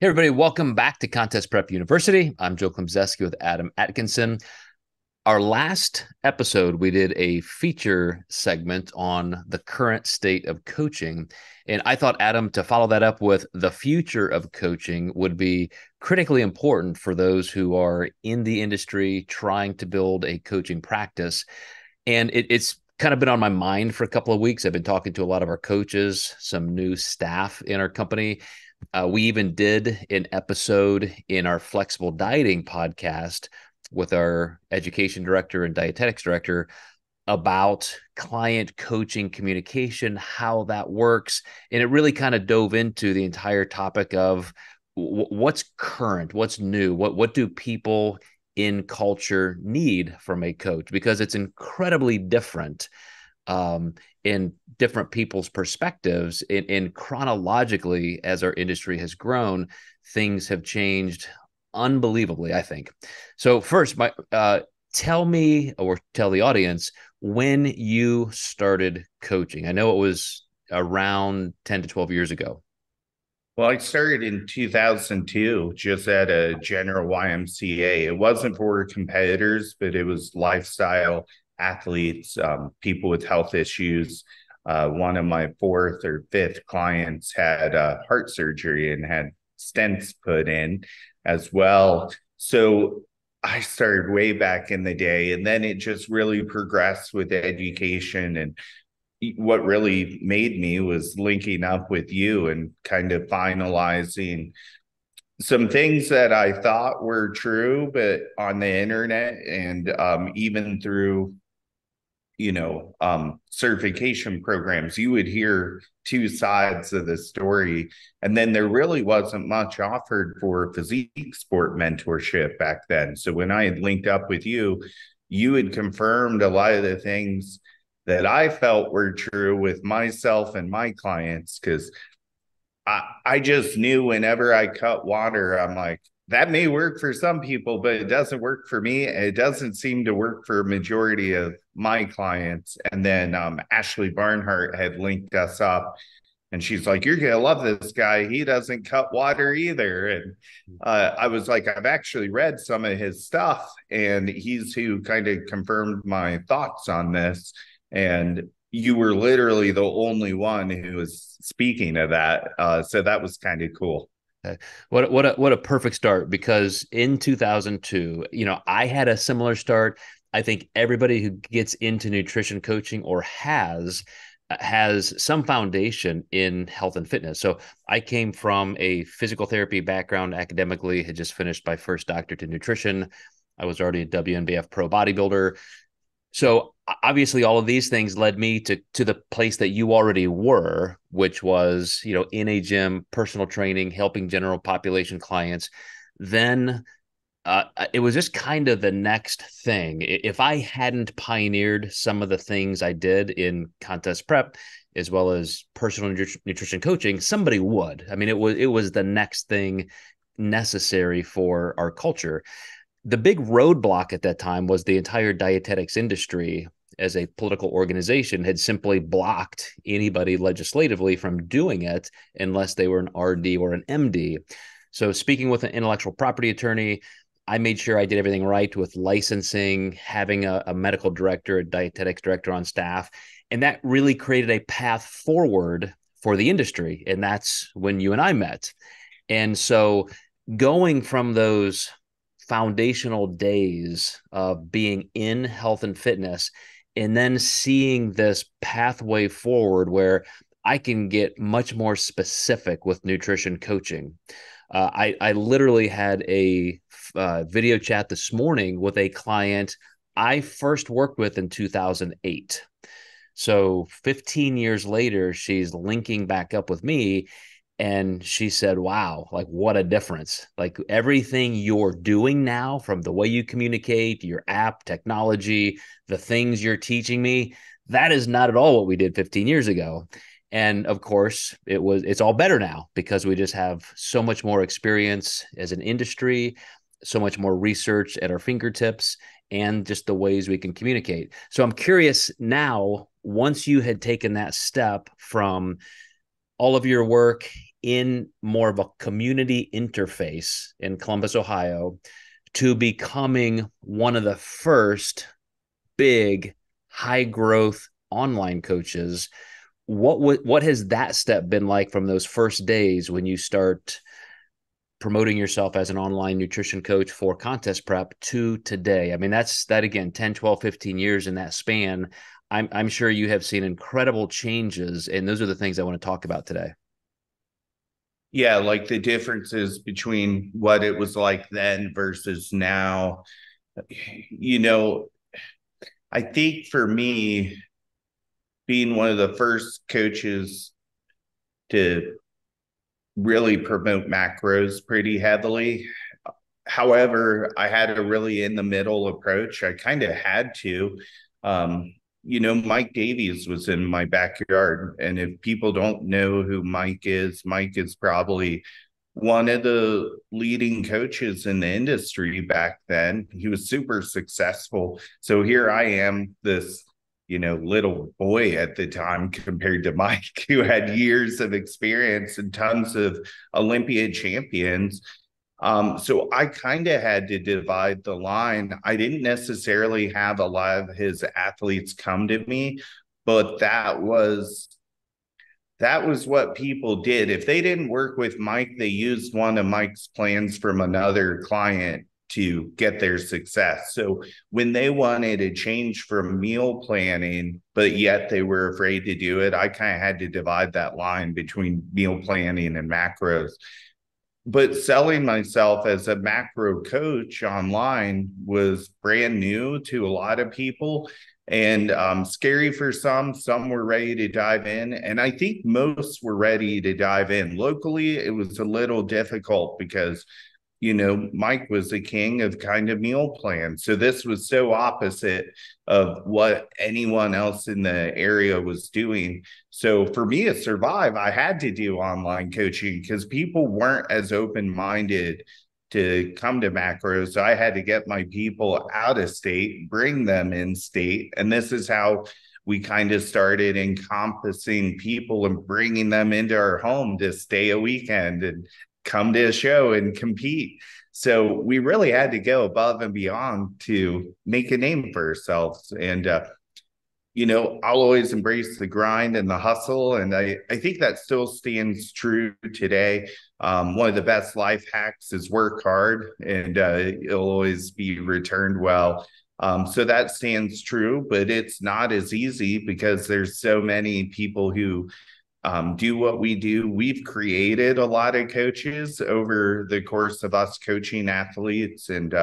Hey, everybody, welcome back to Contest Prep University. I'm Joe Klemczewski with Adam Atkinson. Our last episode, we did a feature segment on the current state of coaching. And I thought, Adam, to follow that up with the future of coaching would be critically important for those who are in the industry trying to build a coaching practice. And it's kind of been on my mind for a couple of weeks. I've been talking to a lot of our coaches, some new staff in our company. We even did an episode in our flexible dieting podcast with our education director and dietetics director about client coaching communication, how that works. And it really kind of dove into the entire topic of what's current, what's new, what do people in culture need from a coach, because it's incredibly different in different people's perspectives. In chronologically, as our industry has grown, things have changed unbelievably, I think. So first, tell me, or tell the audience, when you started coaching. I know it was around 10 to 12 years ago. Well, I started in 2002, just at a general YMCA. It wasn't for competitors, but it was lifestyle athletes, people with health issues. One of my fourth or fifth clients had heart surgery and had stents put in as well. So I started way back in the day, and then it just really progressed with education. And what really made me was linking up with you and kind of finalizing some things that I thought were true, but on the internet and even through, certification programs, you would hear two sides of the story. And then there really wasn't much offered for physique sport mentorship back then. So when I had linked up with you, you had confirmed a lot of the things that I felt were true with myself and my clients, because I just knew whenever I cut water, I'm like, that may work for some people, but it doesn't work for me. It doesn't seem to work for a majority of my clients. And then Ashley Barnhart had linked us up, and she's like, you're going to love this guy. He doesn't cut water either. And I was like, I've actually read some of his stuff, and he's who kind of confirmed my thoughts on this. And you were literally the only one who was speaking of that. So that was kind of cool. What a perfect start, because in 2002, I had a similar start. I think everybody who gets into nutrition coaching or has some foundation in health and fitness. So I came from a physical therapy background academically, had just finished my first doctorate in nutrition. I was already a WNBF pro bodybuilder. So obviously all of these things led me to the place that you already were, which was, in a gym, personal training, helping general population clients. Then it was just kind of the next thing. If I hadn't pioneered some of the things I did in contest prep, as well as personal nutrition coaching, somebody would. I mean, it was the next thing necessary for our culture. The big roadblock at that time was the entire dietetics industry as a political organization had simply blocked anybody legislatively from doing it unless they were an RD or an MD. So speaking with an intellectual property attorney, I made sure I did everything right with licensing, having a medical director, a dietetics director on staff. And that really created a path forward for the industry. And that's when you and I met. And so going from those foundational days of being in health and fitness, and then seeing this pathway forward where I can get much more specific with nutrition coaching. I literally had a video chat this morning with a client I first worked with in 2008. So 15 years later, she's linking back up with me. And she said, wow, like what a difference. Like everything you're doing now, from the way you communicate, your app, technology, the things you're teaching me, that is not at all what we did 15 years ago. And of course, it's all better now because we just have so much more experience as an industry, so much more research at our fingertips, and just the ways we can communicate. So I'm curious now, once you had taken that step from all of your work in more of a community interface in Columbus, Ohio, to becoming one of the first big high growth online coaches. What has that step been like from those first days when you start promoting yourself as an online nutrition coach for contest prep to today? I mean, that again, 10, 12, 15 years in that span. I'm sure you have seen incredible changes, and those are the things I want to talk about today. Yeah, like the differences between what it was like then versus now. You know, I think for me, being one of the first coaches to really promote macros pretty heavily. However, I had a really in the middle approach. I kind of had to. Mike Davies was in my backyard. And if people don't know who Mike is probably one of the leading coaches in the industry back then. He was super successful. So here I am, this little boy at the time compared to Mike, who had years of experience and tons of Olympiad champions. So I kind of had to divide the line. I didn't necessarily have a lot of his athletes come to me, but that was what people did. If they didn't work with Mike, they used one of Mike's plans from another client to get their success. So when they wanted to change from meal planning, but yet they were afraid to do it, I kind of had to divide that line between meal planning and macros. But selling myself as a macro coach online was brand new to a lot of people, and scary for some. Some were ready to dive in, and I think most were ready to dive in. Locally, it was a little difficult because Mike was the king of kind of meal plans. So this was so opposite of what anyone else in the area was doing. So for me to survive, I had to do online coaching because people weren't as open-minded to come to macros. So I had to get my people out of state, bring them in state. And this is how we kind of started encompassing people and bringing them into our home to stay a weekend and come to a show and compete. So we really had to go above and beyond to make a name for ourselves. And, I'll always embrace the grind and the hustle. And I think that still stands true today. One of the best life hacks is work hard, and it'll always be returned well. So that stands true, but it's not as easy because there's so many people who do what we do. We've created a lot of coaches over the course of us coaching athletes, and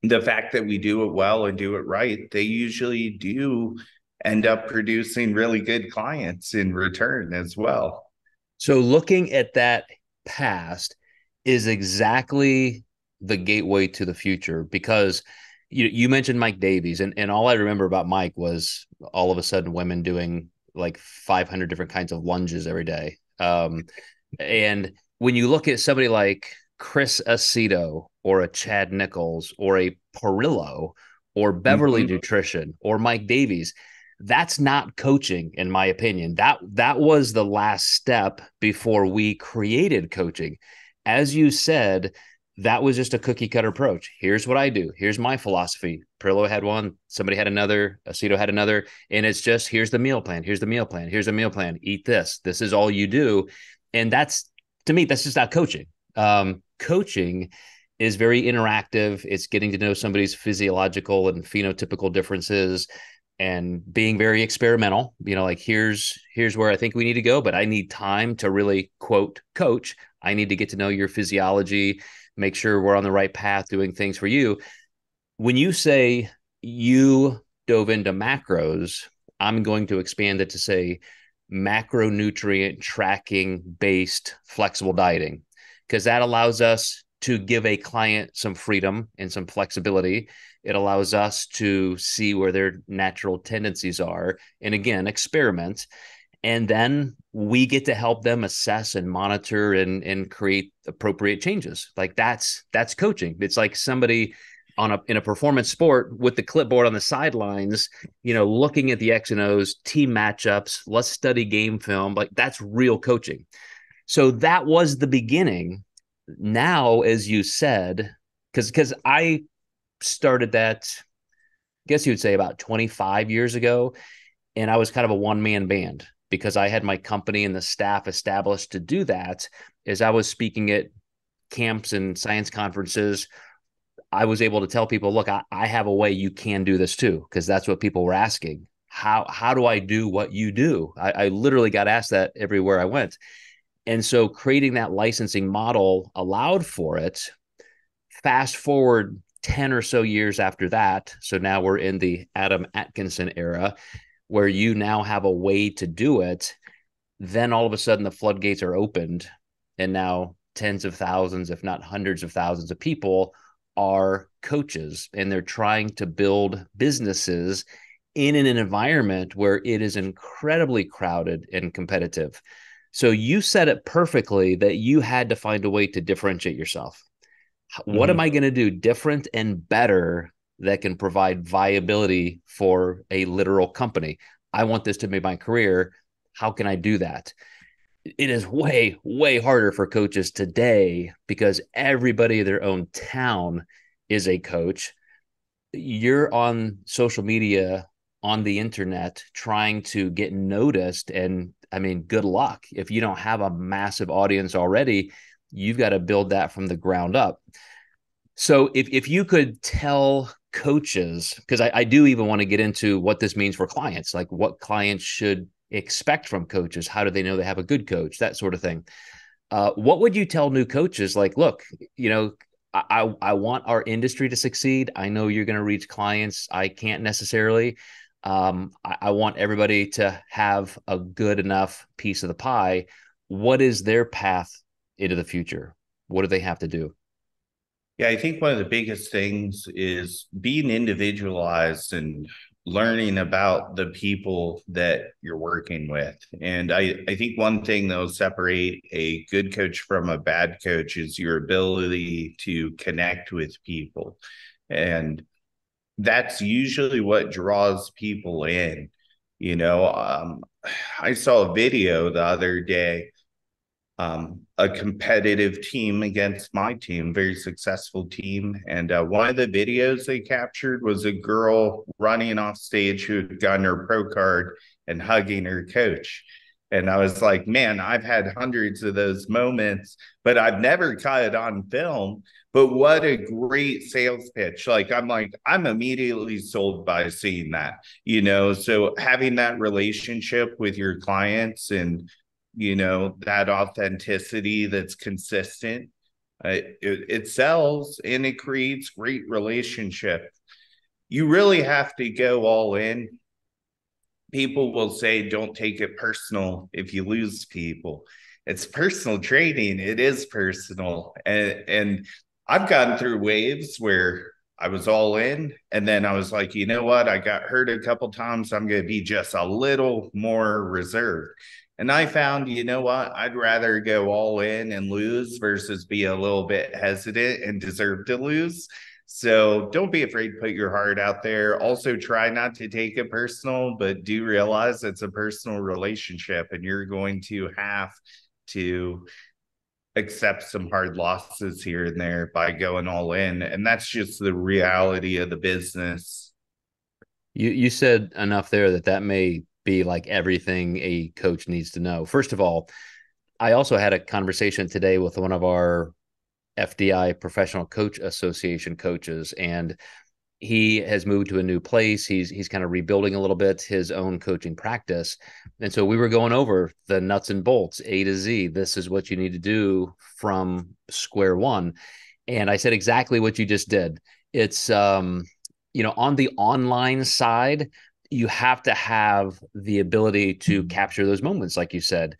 the fact that we do it well and do it right, they usually do end up producing really good clients in return as well. So looking at that past is exactly the gateway to the future, because you mentioned Mike Davies, and all I remember about Mike was all of a sudden women doing like 500 different kinds of lunges every day. And when you look at somebody like Chris Aceto or a Chad Nichols or a Perillo or Beverly Nutrition or Mike Davies, that's not coaching, in my opinion. That was the last step before we created coaching. As you said, that was just a cookie cutter approach. Here's what I do. Here's my philosophy. Perillo had one. Somebody had another. Aceto had another. And it's just, here's the meal plan. Here's the meal plan. Here's a meal plan. Eat this. This is all you do. And that's, to me, that's just not coaching. Coaching is very interactive. It's getting to know somebody's physiological and phenotypical differences and being very experimental. Like here's where I think we need to go, but I need time to really, quote, coach. I need to get to know your physiology, make sure we're on the right path doing things for you. When you say you dove into macros, I'm going to expand it to say macronutrient tracking based flexible dieting, because that allows us to give a client some freedom and some flexibility. It allows us to see where their natural tendencies are and, again, experiment. And then we get to help them assess and monitor and create appropriate changes. Like that's coaching. It's like somebody in a performance sport with the clipboard on the sidelines, looking at the X and O's, team matchups, let's study game film. Like that's real coaching. So that was the beginning. Now, as you said, because I started that, I guess you would say about 25 years ago, and I was kind of a one-man band because I had my company and the staff established to do that. As I was speaking at camps and science conferences, I was able to tell people, look, I have a way you can do this too, because that's what people were asking. How do I do what you do? I literally got asked that everywhere I went. And so creating that licensing model allowed for it. Fast forward 10 or so years after that. So now we're in the Adam Atkinson era where you now have a way to do it. Then all of a sudden the floodgates are opened. And now tens of thousands, if not hundreds of thousands of people are coaches, and they're trying to build businesses in an environment where it is incredibly crowded and competitive. So you said it perfectly that you had to find a way to differentiate yourself. What am I going to do different and better that can provide viability for a literal company? I want this to be my career. How can I do that? It is way, way harder for coaches today because everybody in their own town is a coach. You're on social media, on the internet, trying to get noticed. And I mean, good luck. If you don't have a massive audience already, you've got to build that from the ground up. So if you could tell coaches, because I do even want to get into what this means for clients, like what clients should expect from coaches. How do they know they have a good coach? That sort of thing. What would you tell new coaches? Like, look, I want our industry to succeed. I know you're going to reach clients. I can't necessarily. I want everybody to have a good enough piece of the pie. What is their path into the future? What do they have to do? Yeah, I think one of the biggest things is being individualized and learning about the people that you're working with. And I think one thing that'll separate a good coach from a bad coach is your ability to connect with people. And that's usually what draws people in. I saw a video the other day, a competitive team against my team, very successful team. And one of the videos they captured was a girl running off stage who had gotten her pro card and hugging her coach. And I was like, man, I've had hundreds of those moments, but I've never caught it on film. But what a great sales pitch. I'm immediately sold by seeing that, so having that relationship with your clients and that authenticity that's consistent, it sells and it creates great relationship. You really have to go all in. People will say, don't take it personal if you lose people. It's personal training. It is personal. And I've gotten through waves where I was all in. And then I was like, you know what? I got hurt a couple times. I'm going to be just a little more reserved. And I found, you know what? I'd rather go all in and lose versus be a little bit hesitant and deserve to lose. So don't be afraid to put your heart out there. Also, try not to take it personal, but do realize it's a personal relationship and you're going to have to accept some hard losses here and there by going all in. And that's just the reality of the business. You said enough there that may be like everything a coach needs to know. First of all, I also had a conversation today with one of our FDI Professional Coach Association coaches, and he has moved to a new place. He's kind of rebuilding a little bit his own coaching practice. And so we were going over the nuts and bolts, A to Z. This is what you need to do from square one. And I said exactly what you just did. It's, on the online side, you have to have the ability to capture those moments, like you said.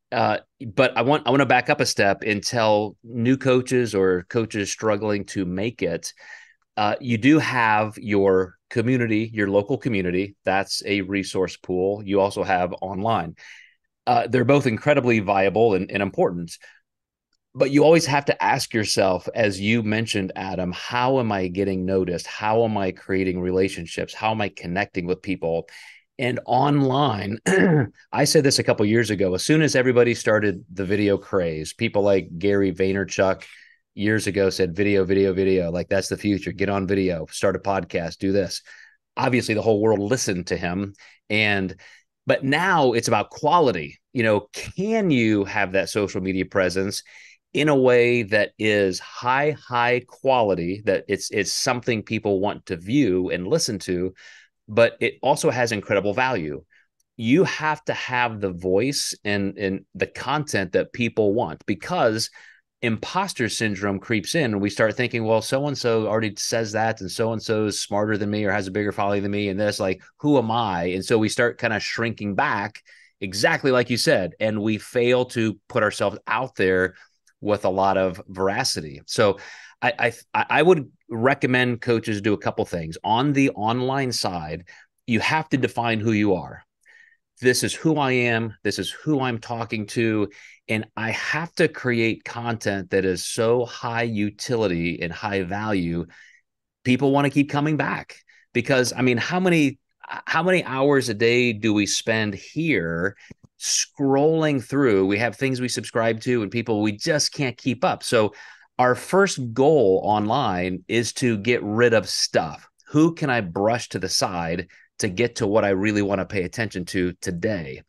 But I want to back up a step and tell new coaches or coaches struggling to make it. You do have your community, your local community. That's a resource pool. You also have online. They're both incredibly viable and important. But you always have to ask yourself, as you mentioned, Adam, how am I getting noticed? How am I creating relationships? How am I connecting with people? And online, I said this a couple of years ago, as soon as everybody started the video craze, people like Gary Vaynerchuk years ago said video, video, video, like that's the future. Get on video, start a podcast, do this. Obviously, the whole world listened to him. But now it's about quality. Can you have that social media presence in a way that is high quality, that it's something people want to view and listen to, but it also has incredible value. You have to have the voice and the content that people want, because imposter syndrome creeps in and we start thinking, well, so-and-so already says that, and so-and-so is smarter than me or has a bigger following than me. And this, like, who am I? And so we start kind of shrinking back, exactly like you said, and we fail to put ourselves out there with a lot of veracity. So I would recommend coaches do a couple things. On the online side, you have to define who you are. This is who I am. This is who I'm talking to. And I have to create content that is so high utility and high value. People want to keep coming back, because I mean, how many hours a day do we spend here scrolling through? We have things we subscribe to and people, we just can't keep up. So our first goal online is to get rid of stuff. Who can I brush to the side to get to what I really want to pay attention to today?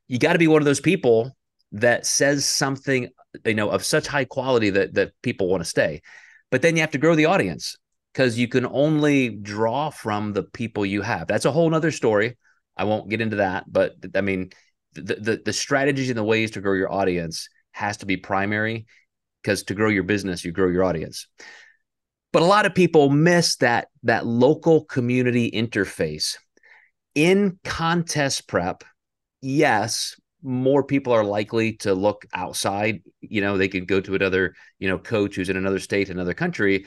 You got to be one of those people that says something, of such high quality that people want to stay. But then you have to grow the audience, because you can only draw from the people you have. That's a whole nother story. I won't get into that, but I mean, the strategies and the ways to grow your audience has to be primary, because to grow your business, you grow your audience. But a lot of people miss that local community interface. In contest prep, yes, more people are likely to look outside. They could go to another, coach who's in another state, another country.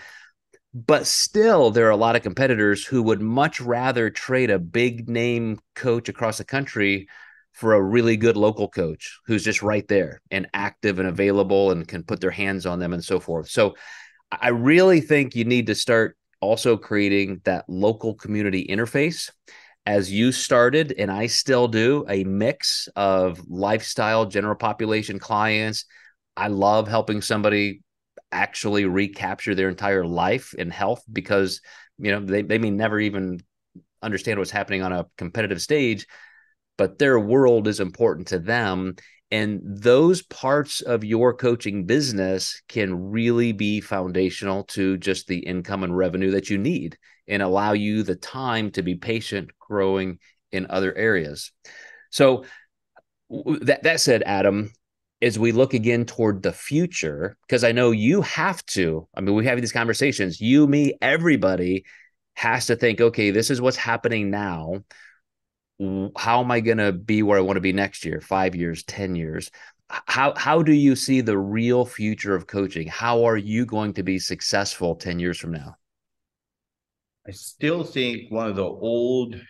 But still, there are a lot of competitors who would much rather trade a big name coach across the country for a really good local coach who's just right there and active and available and can put their hands on them and so forth. So I really think you need to start also creating that local community interface. As you started, and I still do, a mix of lifestyle, general population clients. I love helping somebody actually recapture their entire life and health, because they may never even understand what's happening on a competitive stage, but their world is important to them. And those parts of your coaching business can really be foundational to just the income and revenue that you need, and allow you the time to be patient growing in other areas. So that said, Adam, as we look again toward the future, because I know you have to, I mean, we have these conversations, you, me, everybody has to think, okay, this is what's happening now. How am I going to be where I want to be next year, 5 years, 10 years? How do you see the real future of coaching? How are you going to be successful 10 years from now? I still think one of the old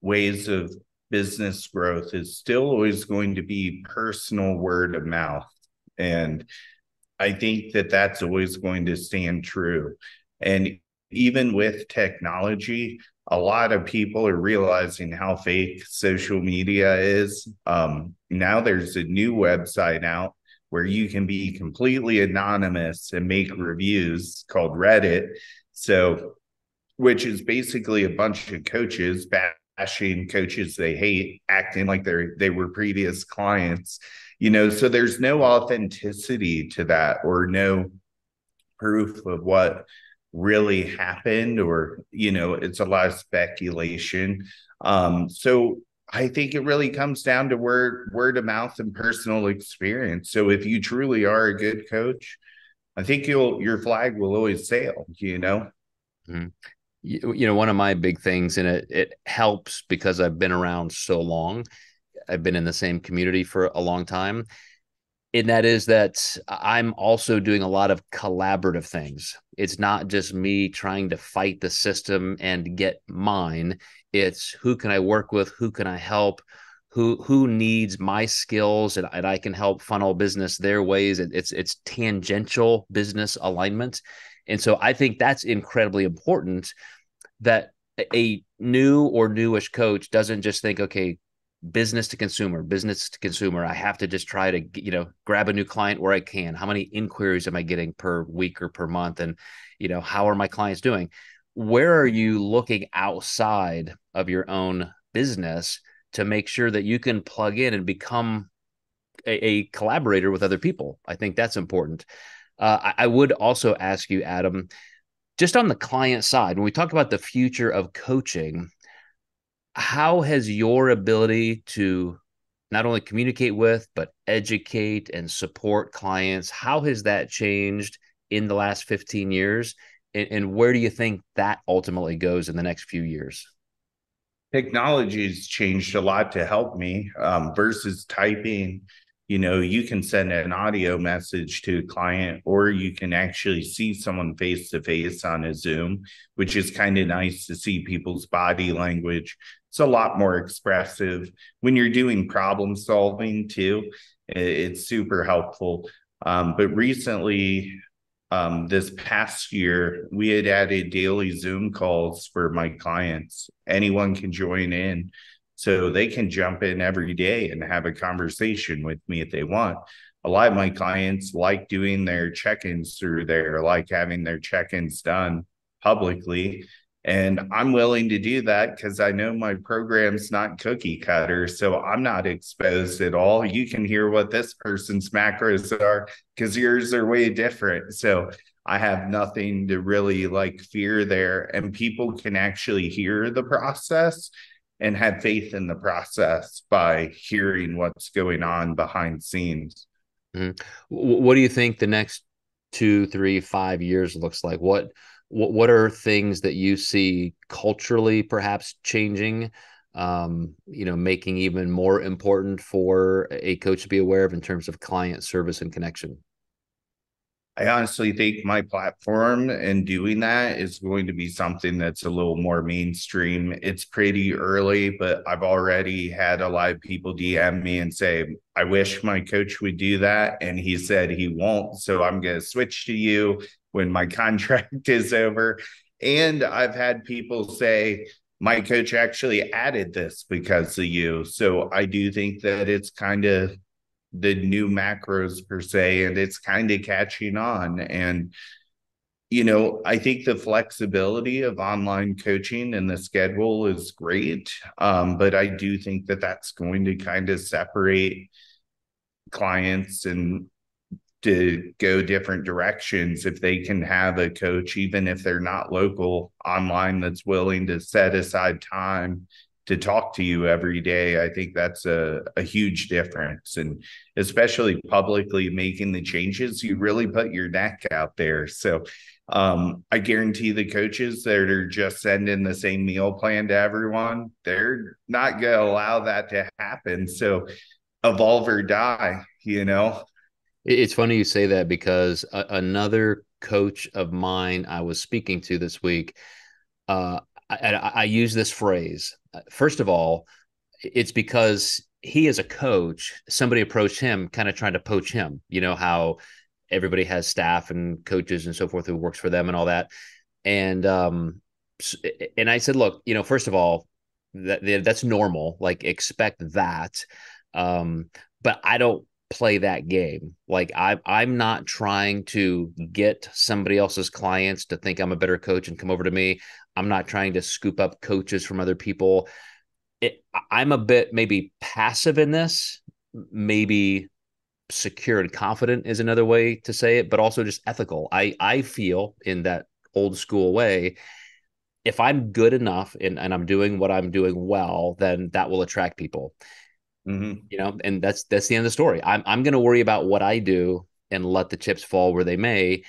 ways of business growth is still always going to be personal word of mouth. And I think that that's always going to stand true. And even with technology, a lot of people are realizing how fake social media is. Now there's a new website out where you can be completely anonymous and make reviews, called Reddit. So, which is basically a bunch of coaches bashing coaches they hate, acting like they were previous clients. So there's no authenticity to that, or no proof of what really happened, or it's a lot of speculation. So I think it really comes down to word of mouth and personal experience. So if you truly are a good coach, I think your flag will always sail. Mm-hmm. One of my big things, and it helps because I've been around so long, I've been in the same community for a long time, and that is that I'm also doing a lot of collaborative things. It's not just me trying to fight the system and get mine. It's who can I work with? Who can I help? Who needs my skills, and I can help funnel business their ways. It's tangential business alignment. And so I think that's incredibly important, that a new or newish coach doesn't just think, okay, business to consumer, business to consumer. I have to just try to, grab a new client where I can. How many inquiries am I getting per week or per month? And, how are my clients doing? Where are you looking outside of your own business to make sure that you can plug in and become a collaborator with other people? I think that's important. I would also ask you, Adam, just on the client side, when we talk about the future of coaching, how has your ability to not only communicate with, but educate and support clients, how has that changed in the last 15 years? And where do you think that ultimately goes in the next few years? Technology's changed a lot to help me versus typing. You can send an audio message to a client, or you can actually see someone face to face on a Zoom, which is kind of nice to see people's body language. It's a lot more expressive. When you're doing problem solving too, it's super helpful. But recently, this past year, we had added daily Zoom calls for my clients. Anyone can join in, so they can jump in every day and have a conversation with me if they want. A lot of my clients like doing their check-ins through there, like having their check-ins done publicly. And I'm willing to do that because I know my program's not cookie cutter, so I'm not exposed at all. You can hear what this person's macros are because yours are way different. So I have nothing to really fear there. And people can actually hear the process and have faith in the process by hearing what's going on behind scenes. Mm-hmm. What do you think the next 2, 3, 5 years looks like? What are things that you see culturally perhaps changing, making even more important for a coach to be aware of in terms of client service and connection? I honestly think my platform and doing that is going to be something that's a little more mainstream. It's pretty early, but I've already had a lot of people DM me and say, I wish my coach would do that. And he said he won't. So I'm going to switch to you when my contract is over. And I've had people say, my coach actually added this because of you. So I do think that it's kind of the new macros per se, and it's kind of catching on. And I think the flexibility of online coaching and the schedule is great, but I do think that that's going to kind of separate clients and to go different directions if they can have a coach, even if they're not local, online, that's willing to set aside time to talk to you every day. I think that's a huge difference. And especially publicly making the changes, you really put your neck out there. So I guarantee the coaches that are just sending the same meal plan to everyone, they're not going to allow that to happen. So evolve or die. It's funny you say that because another coach of mine I was speaking to this week, I use this phrase. First of all, it's because he is a coach. Somebody approached him, kind of trying to poach him. You know how everybody has staff and coaches and so forth who works for them and all that. And I said, look, first of all, that's normal. Like expect that. But I don't play that game. Like I'm not trying to get somebody else's clients to think I'm a better coach and come over to me. I'm not trying to scoop up coaches from other people. I'm a bit maybe passive in this, maybe secure and confident is another way to say it, but also just ethical. I feel in that old school way, if I'm good enough and I'm doing what I'm doing well, then that will attract people. Mm-hmm. And that's the end of the story. I'm going to worry about what I do and let the chips fall where they may.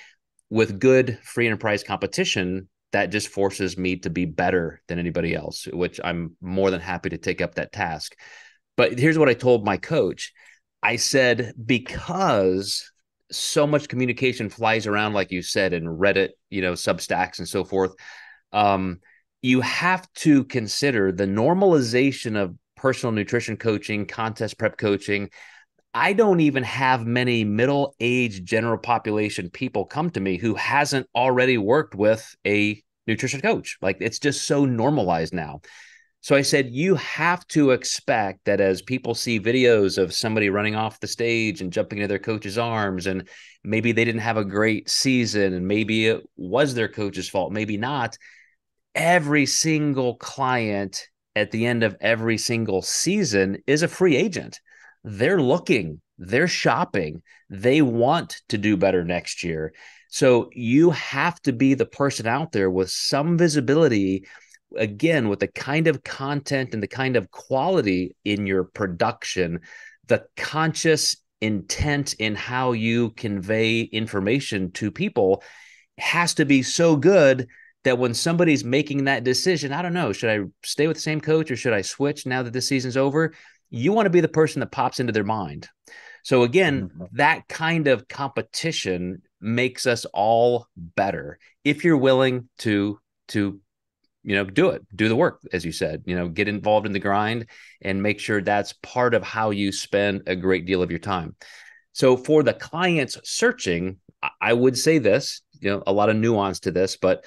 With good free enterprise competition, that just forces me to be better than anybody else, which I'm more than happy to take up that task. But here's what I told my coach. I said, because so much communication flies around, like you said, in Reddit, Substacks and so forth, you have to consider the normalization of personal nutrition coaching, contest prep coaching. I don't even have many middle-aged general population people come to me who hasn't already worked with a nutrition coach. Like it's just so normalized now. So I said, you have to expect that as people see videos of somebody running off the stage and jumping into their coach's arms, and maybe they didn't have a great season, and maybe it was their coach's fault, maybe not. Every single client at the end of every single season is a free agent. They're looking, they're shopping, they want to do better next year. So you have to be the person out there with some visibility, again, with the kind of content and the kind of quality in your production, the conscious intent in how you convey information to people has to be so good that when somebody's making that decision, I don't know, should I stay with the same coach or should I switch now that this season's over? You want to be the person that pops into their mind. So again, that kind of competition makes us all better if you're willing to do the work, as you said, get involved in the grind and make sure that's part of how you spend a great deal of your time. So for the clients searching, I would say this, a lot of nuance to this, but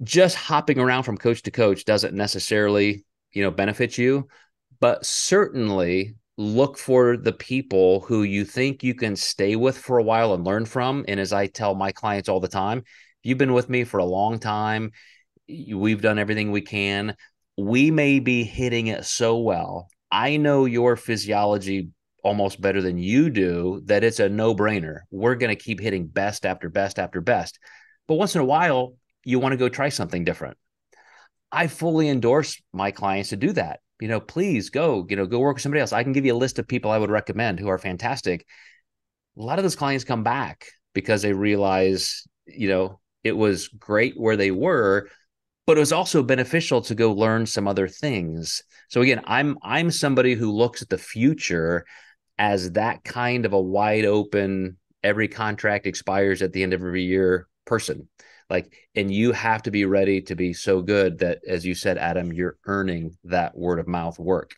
just hopping around from coach to coach doesn't necessarily, benefit you, but certainly look for the people who you think you can stay with for a while and learn from. And as I tell my clients all the time, you've been with me for a long time. We've done everything we can. We may be hitting it so well. I know your physiology almost better than you do, that it's a no-brainer. We're going to keep hitting best after best after best. But once in a while, you want to go try something different. I fully endorse my clients to do that. Please go work with somebody else. I can give you a list of people I would recommend who are fantastic. A lot of those clients come back because they realize, it was great where they were, but it was also beneficial to go learn some other things. So again, I'm somebody who looks at the future as that kind of a wide open, every contract expires at the end of every year person. And you have to be ready to be so good that, as you said, Adam, you're earning that word of mouth work.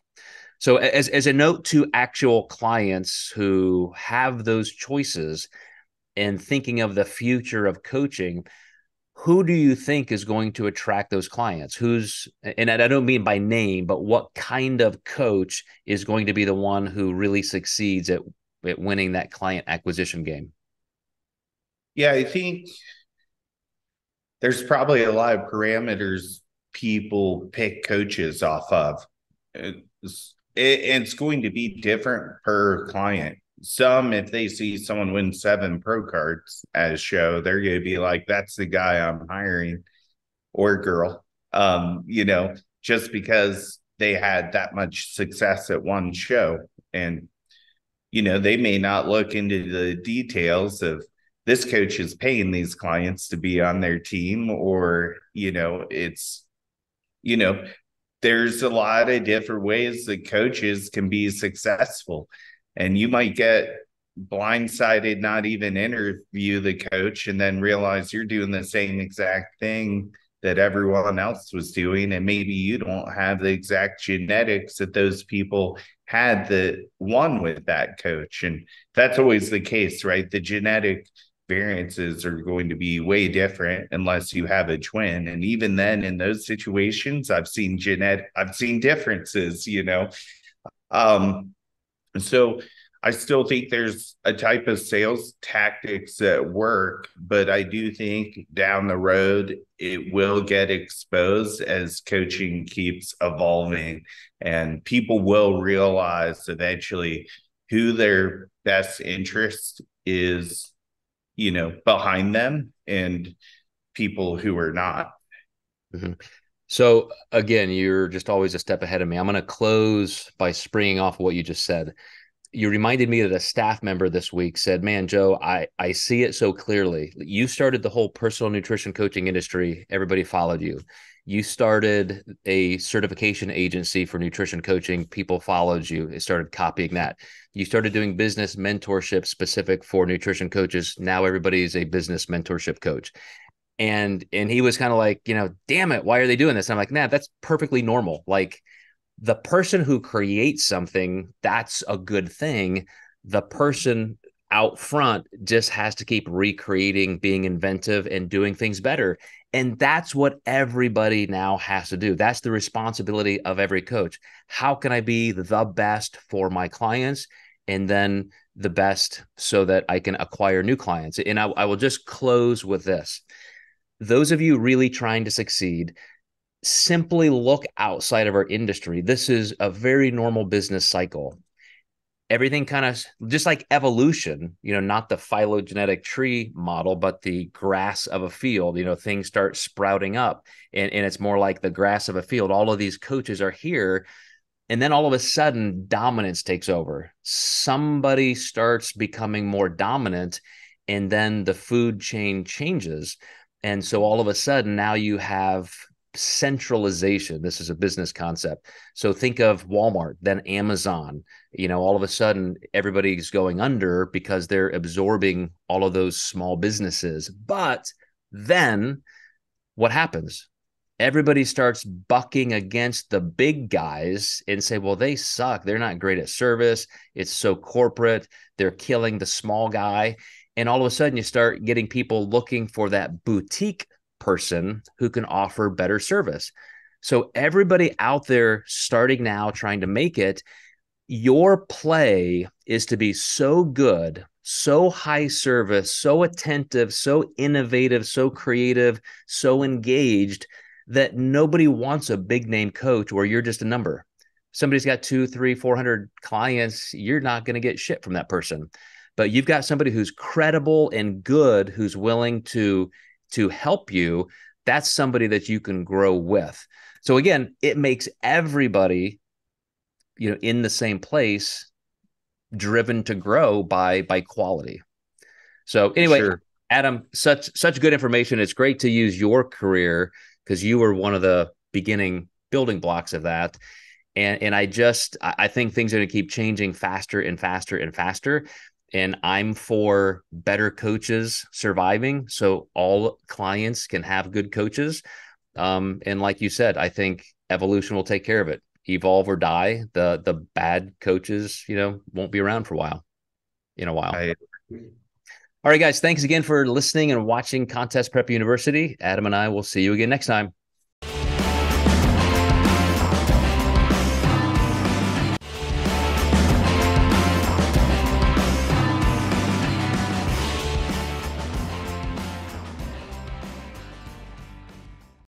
So as a note to actual clients who have those choices and thinking of the future of coaching, who do you think is going to attract those clients? And I don't mean by name, but what kind of coach is going to be the one who really succeeds at winning that client acquisition game? Yeah, I think there's probably a lot of parameters people pick coaches off of. It's going to be different per client. Some, if they see someone win 7 pro cards at a show, they're going to be like, that's the guy I'm hiring, or girl, just because they had that much success at one show. And, they may not look into the details of this coach is paying these clients to be on their team, or, there's a lot of different ways that coaches can be successful. And you might get blindsided, not even interview the coach, and then realize you're doing the same exact thing that everyone else was doing. And maybe you don't have the exact genetics that those people had that won with that coach. And that's always the case, right? The genetic variances are going to be way different unless you have a twin. And even then, in those situations, I've seen differences, So I still think there's a type of sales tactics that work, but I do think down the road, it will get exposed as coaching keeps evolving, and people will realize eventually who their best interest is, behind them, and people who are not. Mm-hmm. So again, you're just always a step ahead of me. I'm going to close by springing off what you just said. You reminded me that a staff member this week said, man, Joe, I see it so clearly. You started the whole personal nutrition coaching industry. Everybody followed you. You started a certification agency for nutrition coaching. People followed you. It started copying that. You started doing business mentorship specific for nutrition coaches. Now everybody's a business mentorship coach. And he was kind of like, damn it, why are they doing this? And I'm like, nah, that's perfectly normal. Like, the person who creates something, that's a good thing. The person out front just has to keep recreating, being inventive, and doing things better. And that's what everybody now has to do. That's the responsibility of every coach. How can I be the best for my clients, and then the best so that I can acquire new clients? And I will just close with this. Those of you really trying to succeed, simply look outside of our industry. This is a very normal business cycle. Everything kind of just like evolution, not the phylogenetic tree model, but the grass of a field. Things start sprouting up, and it's more like the grass of a field. All of these coaches are here, and then all of a sudden dominance takes over. Somebody starts becoming more dominant, and then the food chain changes. And so all of a sudden now you have centralization. This is a business concept. So think of Walmart, then Amazon. All of a sudden everybody's going under because they're absorbing all of those small businesses. But then what happens? Everybody starts bucking against the big guys and say, well, they suck. They're not great at service. It's so corporate. They're killing the small guy. And all of a sudden you start getting people looking for that boutique person who can offer better service. So everybody out there starting now, trying to make it, your play is to be so good, so high service, so attentive, so innovative, so creative, so engaged that nobody wants a big name coach where you're just a number. Somebody's got 200, 300, 400 clients. You're not going to get shit from that person. But you've got somebody who's credible and good, who's willing to help you. That's somebody that you can grow with. So again, it makes everybody, in the same place, driven to grow by quality. So anyway, sure. Adam, such good information. It's great to use your career because you were one of the beginning building blocks of that. And I think things are going to keep changing faster and faster and faster. And I'm for better coaches surviving so all clients can have good coaches. And like you said, I think evolution will take care of it. Evolve or die. The bad coaches, won't be around for a while. All right, guys, thanks again for listening and watching Contest Prep University. Adam and I will see you again next time.